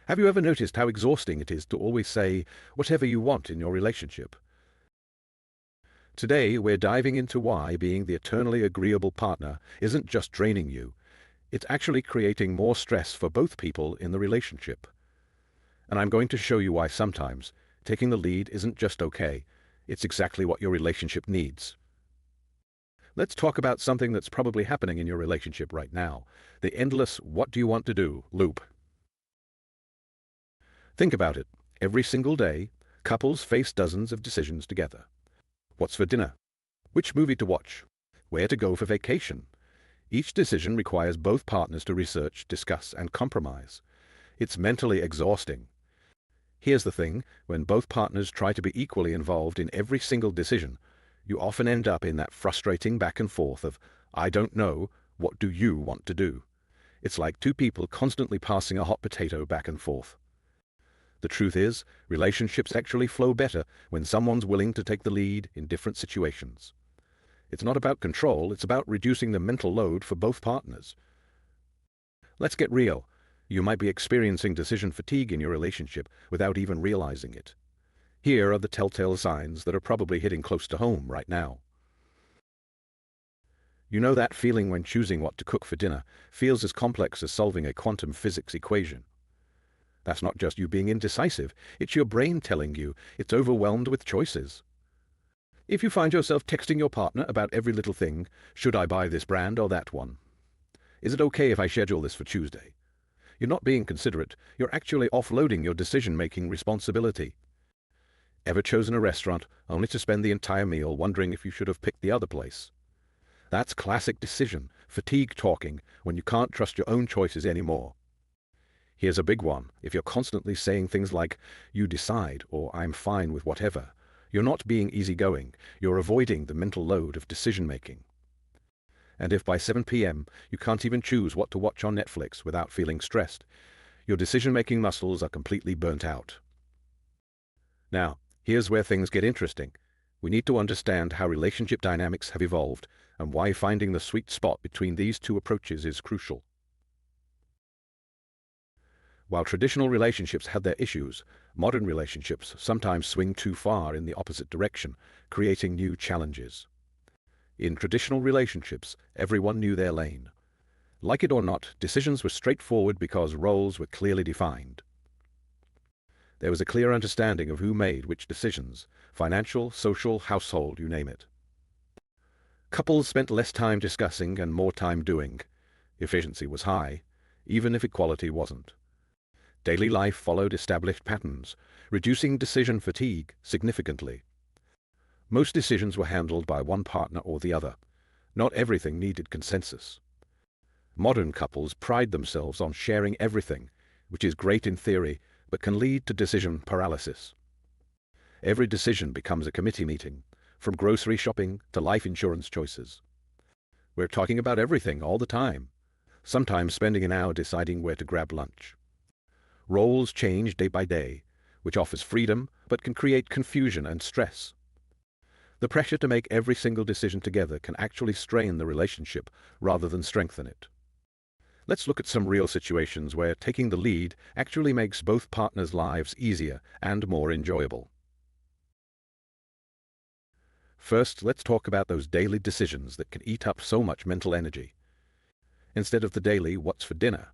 Have you ever noticed how exhausting it is to always say whatever you want in your relationship? Today, we're diving into why being the eternally agreeable partner isn't just draining you, it's actually creating more stress for both people in the relationship. And I'm going to show you why sometimes taking the lead isn't just okay, it's exactly what your relationship needs. Let's talk about something that's probably happening in your relationship right now, the endless "what do you want to do" loop. Think about it. Every single day, couples face dozens of decisions together. What's for dinner? Which movie to watch? Where to go for vacation? Each decision requires both partners to research, discuss, and compromise. It's mentally exhausting. Here's the thing, when both partners try to be equally involved in every single decision, you often end up in that frustrating back and forth of, "I don't know, what do you want to do?" It's like two people constantly passing a hot potato back and forth. The truth is, relationships actually flow better when someone's willing to take the lead in different situations. It's not about control, it's about reducing the mental load for both partners. Let's get real. You might be experiencing decision fatigue in your relationship without even realizing it. Here are the telltale signs that are probably hitting close to home right now. You know that feeling when choosing what to cook for dinner feels as complex as solving a quantum physics equation. That's not just you being indecisive, it's your brain telling you it's overwhelmed with choices. If you find yourself texting your partner about every little thing, should I buy this brand or that one? Is it okay if I schedule this for Tuesday? You're not being considerate, you're actually offloading your decision-making responsibility. Ever chosen a restaurant only to spend the entire meal wondering if you should have picked the other place? That's classic decision fatigue talking when you can't trust your own choices anymore. Here's a big one. If you're constantly saying things like, "you decide," or "I'm fine with whatever," you're not being easygoing, you're avoiding the mental load of decision-making. And if by 7 p.m. you can't even choose what to watch on Netflix without feeling stressed, your decision-making muscles are completely burnt out. Now, here's where things get interesting. We need to understand how relationship dynamics have evolved and why finding the sweet spot between these two approaches is crucial. While traditional relationships had their issues, modern relationships sometimes swing too far in the opposite direction, creating new challenges. In traditional relationships, everyone knew their lane. Like it or not, decisions were straightforward because roles were clearly defined. There was a clear understanding of who made which decisions, financial, social, household, you name it. Couples spent less time discussing and more time doing. Efficiency was high, even if equality wasn't. Daily life followed established patterns, reducing decision fatigue significantly. Most decisions were handled by one partner or the other. Not everything needed consensus. Modern couples pride themselves on sharing everything, which is great in theory, but can lead to decision paralysis. Every decision becomes a committee meeting, from grocery shopping to life insurance choices. We're talking about everything all the time, sometimes spending an hour deciding where to grab lunch. Roles change day by day, which offers freedom but can create confusion and stress. The pressure to make every single decision together can actually strain the relationship rather than strengthen it. Let's look at some real situations where taking the lead actually makes both partners' lives easier and more enjoyable. First, let's talk about those daily decisions that can eat up so much mental energy. Instead of the daily "what's for dinner"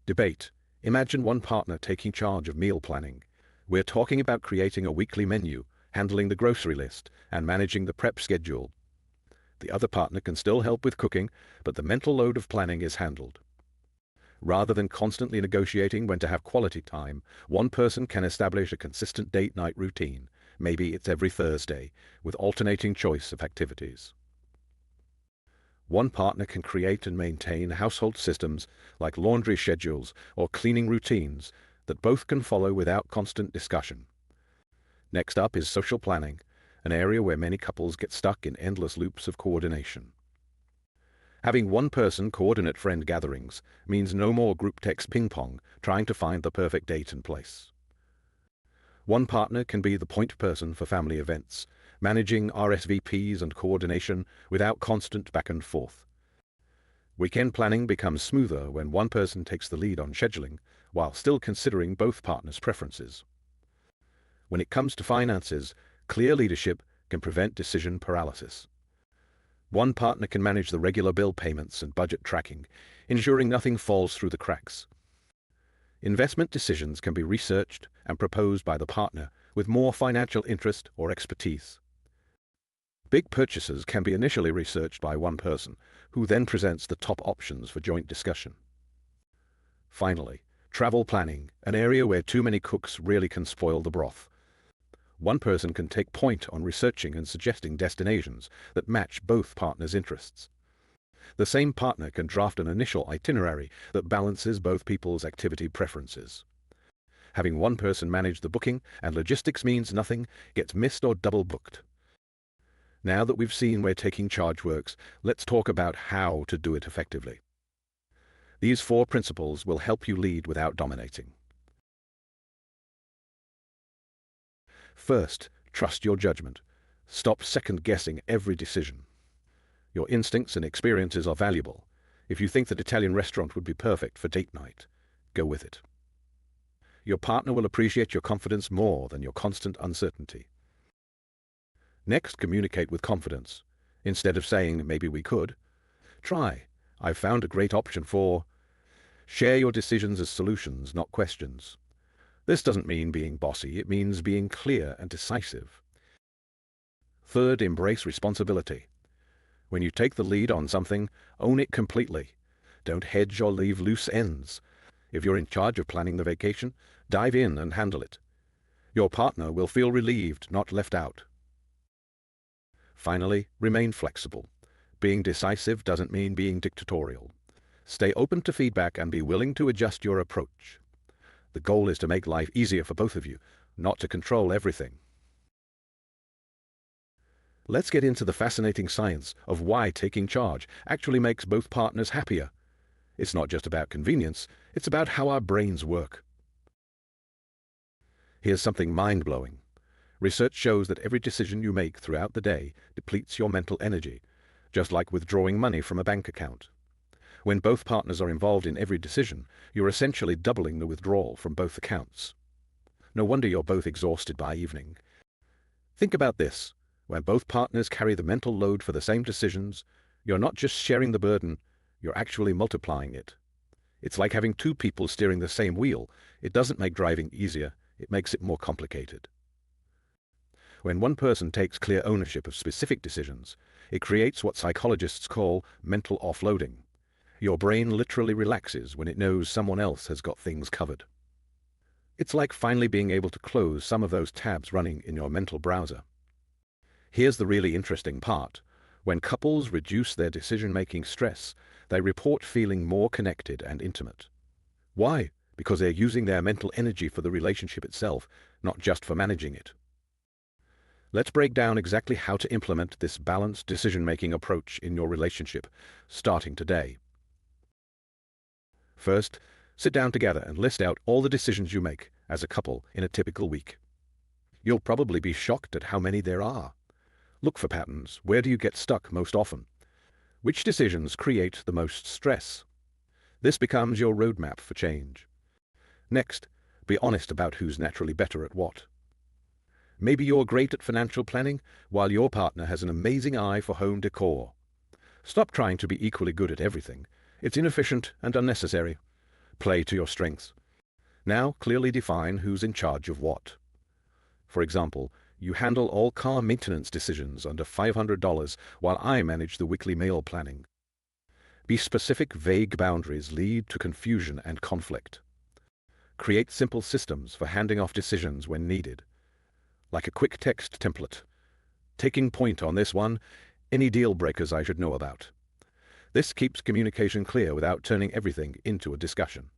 debate, imagine one partner taking charge of meal planning. We're talking about creating a weekly menu, handling the grocery list, and managing the prep schedule. The other partner can still help with cooking, but the mental load of planning is handled. Rather than constantly negotiating when to have quality time, one person can establish a consistent date-night routine. Maybe it's every Thursday, with alternating choice of activities. One partner can create and maintain household systems like laundry schedules or cleaning routines that both can follow without constant discussion. Next up is social planning, an area where many couples get stuck in endless loops of coordination. Having one person coordinate friend gatherings means no more group text ping-pong trying to find the perfect date and place. One partner can be the point person for family events, managing RSVPs and coordination without constant back and forth. Weekend planning becomes smoother when one person takes the lead on scheduling, while still considering both partners' preferences. When it comes to finances, clear leadership can prevent decision paralysis. One partner can manage the regular bill payments and budget tracking, ensuring nothing falls through the cracks. Investment decisions can be researched and proposed by the partner with more financial interest or expertise. Big purchases can be initially researched by one person, who then presents the top options for joint discussion. Finally, travel planning, an area where too many cooks really can spoil the broth. One person can take point on researching and suggesting destinations that match both partners' interests. The same partner can draft an initial itinerary that balances both people's activity preferences. Having one person manage the booking and logistics means nothing gets missed or double booked. Now that we've seen where taking charge works, let's talk about how to do it effectively. These 4 principles will help you lead without dominating. First, trust your judgment. Stop second-guessing every decision. Your instincts and experiences are valuable. If you think that Italian restaurant would be perfect for date night, go with it. Your partner will appreciate your confidence more than your constant uncertainty. Next, communicate with confidence. Instead of saying, maybe we could, try, I've found a great option for. Share your decisions as solutions, not questions. This doesn't mean being bossy, it means being clear and decisive. Third, embrace responsibility. When you take the lead on something, own it completely. Don't hedge or leave loose ends. If you're in charge of planning the vacation, dive in and handle it. Your partner will feel relieved, not left out. Finally, remain flexible. Being decisive doesn't mean being dictatorial. Stay open to feedback and be willing to adjust your approach. The goal is to make life easier for both of you, not to control everything. Let's get into the fascinating science of why taking charge actually makes both partners happier. It's not just about convenience, it's about how our brains work. Here's something mind-blowing. Research shows that every decision you make throughout the day depletes your mental energy, just like withdrawing money from a bank account. When both partners are involved in every decision, you're essentially doubling the withdrawal from both accounts. No wonder you're both exhausted by evening. Think about this. When both partners carry the mental load for the same decisions, you're not just sharing the burden, you're actually multiplying it. It's like having 2 people steering the same wheel. It doesn't make driving easier, it makes it more complicated. When one person takes clear ownership of specific decisions, it creates what psychologists call mental offloading. Your brain literally relaxes when it knows someone else has got things covered. It's like finally being able to close some of those tabs running in your mental browser. Here's the really interesting part. When couples reduce their decision-making stress, they report feeling more connected and intimate. Why? Because they're using their mental energy for the relationship itself, not just for managing it. Let's break down exactly how to implement this balanced decision-making approach in your relationship, starting today. First, sit down together and list out all the decisions you make as a couple in a typical week. You'll probably be shocked at how many there are. Look for patterns. Where do you get stuck most often? Which decisions create the most stress? This becomes your roadmap for change. Next, be honest about who's naturally better at what. Maybe you're great at financial planning, while your partner has an amazing eye for home decor. Stop trying to be equally good at everything. It's inefficient and unnecessary. Play to your strengths. Now clearly define who's in charge of what. For example, you handle all car maintenance decisions under $500 while I manage the weekly meal planning. Be specific. Vague boundaries lead to confusion and conflict. Create simple systems for handing off decisions when needed, like a quick text template. Taking point on this one, any deal breakers I should know about. This keeps communication clear without turning everything into a discussion.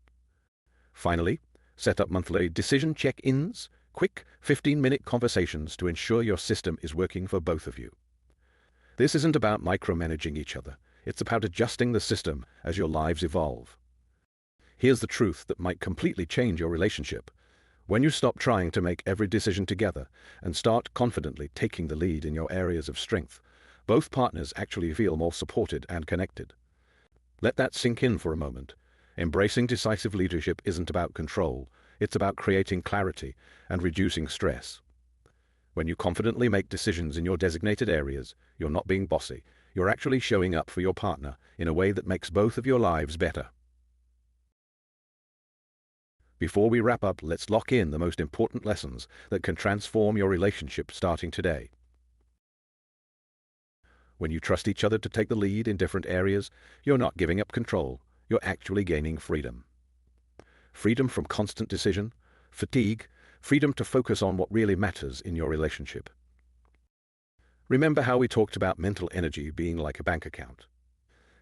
Finally, set up monthly decision check-ins, quick 15-minute conversations to ensure your system is working for both of you. This isn't about micromanaging each other. It's about adjusting the system as your lives evolve. Here's the truth that might completely change your relationship. When you stop trying to make every decision together and start confidently taking the lead in your areas of strength, both partners actually feel more supported and connected. Let that sink in for a moment. Embracing decisive leadership isn't about control, it's about creating clarity and reducing stress. When you confidently make decisions in your designated areas, you're not being bossy, you're actually showing up for your partner in a way that makes both of your lives better. Before we wrap up, let's lock in the most important lessons that can transform your relationship starting today. When you trust each other to take the lead in different areas, you're not giving up control, you're actually gaining freedom. Freedom from constant decision, fatigue, freedom to focus on what really matters in your relationship. Remember how we talked about mental energy being like a bank account?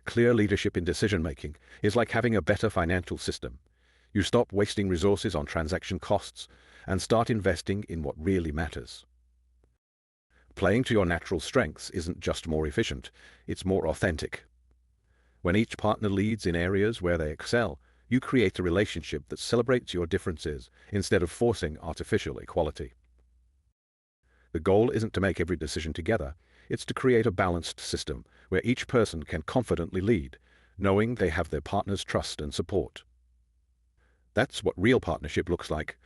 Clear leadership in decision-making is like having a better financial system. You stop wasting resources on transaction costs and start investing in what really matters. Playing to your natural strengths isn't just more efficient, it's more authentic. When each partner leads in areas where they excel, you create a relationship that celebrates your differences instead of forcing artificial equality. The goal isn't to make every decision together, it's to create a balanced system where each person can confidently lead, knowing they have their partner's trust and support. That's what real partnership looks like,